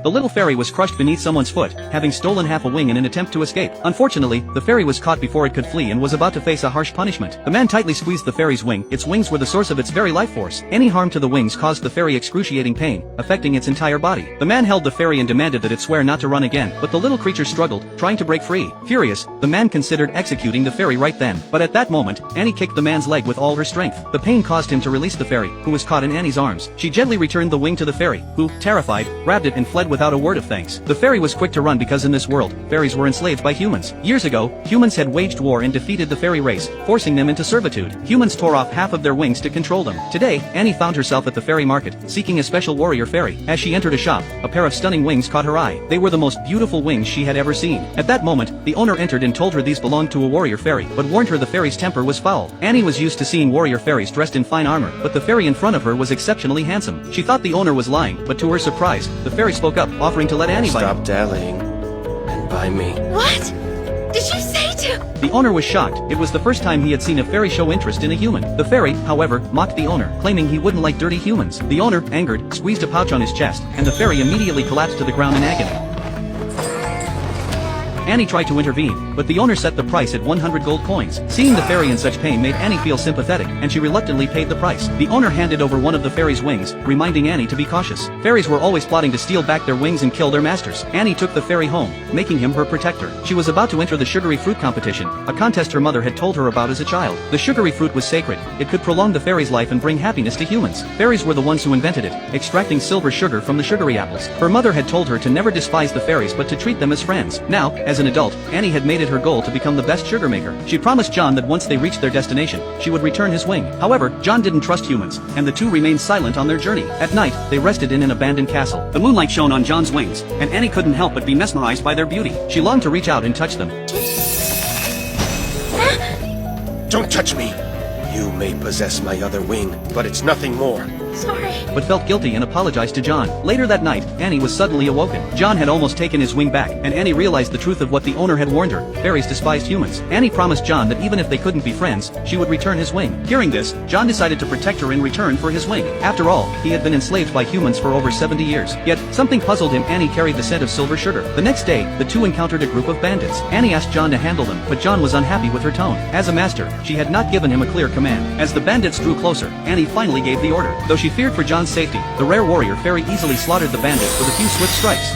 The little fairy was crushed beneath someone's foot, having stolen half a wing in an attempt to escape. Unfortunately, the fairy was caught before it could flee and was about to face a harsh punishment. The man tightly squeezed the fairy's wing. Its wings were the source of its very life force. Any harm to the wings caused the fairy excruciating pain, affecting its entire body. The man held the fairy and demanded that it swear not to run again, but the little creature struggled, trying to break free. Furious, the man considered executing the fairy right then. But at that moment, Annie kicked the man's leg with all her strength. The pain caused him to release the fairy, who was caught in Annie's arms. She gently returned the wing to the fairy, who, terrified, grabbed it and fled without a word of thanks. The fairy was quick to run because in this world, fairies were enslaved by humans. Years ago, humans had waged war and defeated the fairy race, forcing them into servitude. Humans tore off half of their wings to control them. Today, Annie found herself at the fairy market, seeking a special warrior fairy. As she entered a shop, a pair of stunning wings caught her eye. They were the most beautiful wings she had ever seen. At that moment, the owner entered and told her these belonged to a warrior fairy, but warned her the fairy's temper was foul. Annie was used to seeing warrior fairies dressed in fine armor, but the fairy in front of her was exceptionally handsome. She thought the owner was lying, but to her surprise, the fairy spoke up, offering to let Annie buy him. Stop dallying and buy me. What? Did you say to? The owner was shocked. It was the first time he had seen a fairy show interest in a human. The fairy, however, mocked the owner, claiming he wouldn't like dirty humans. The owner, angered, squeezed a pouch on his chest, and the fairy immediately collapsed to the ground in agony. Annie tried to intervene, but the owner set the price at 100 gold coins. Seeing the fairy in such pain made Annie feel sympathetic, and she reluctantly paid the price. The owner handed over one of the fairy's wings, reminding Annie to be cautious. Fairies were always plotting to steal back their wings and kill their masters. Annie took the fairy home, making him her protector. She was about to enter the sugary fruit competition, a contest her mother had told her about as a child. The sugary fruit was sacred. It could prolong the fairy's life and bring happiness to humans. Fairies were the ones who invented it, extracting silver sugar from the sugary apples. Her mother had told her to never despise the fairies but to treat them as friends. Now, as an adult, Annie had made it her goal to become the best sugar maker. She promised John that once they reached their destination, she would return his wing. However, John didn't trust humans, and the two remained silent on their journey. At night, they rested in an abandoned castle. The moonlight shone on John's wings, and Annie couldn't help but be mesmerized by their beauty. She longed to reach out and touch them. Don't touch me! You may possess my other wing, but it's nothing more. Sorry. But felt guilty and apologized to John. Later that night, Annie was suddenly awoken. John had almost taken his wing back, and Annie realized the truth of what the owner had warned her. Fairies despised humans. Annie promised John that even if they couldn't be friends, she would return his wing. Hearing this, John decided to protect her in return for his wing. After all, he had been enslaved by humans for over 70 years. Yet, something puzzled him. Annie carried the scent of silver sugar. The next day, the two encountered a group of bandits. Annie asked John to handle them, but John was unhappy with her tone. As a master, she had not given him a clear command. As the bandits drew closer, Annie finally gave the order. Though she feared for John's safety, the rare warrior fairy easily slaughtered the bandits with a few swift strikes.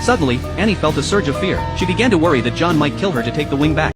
Suddenly, Annie felt a surge of fear. She began to worry that John might kill her to take the wing back.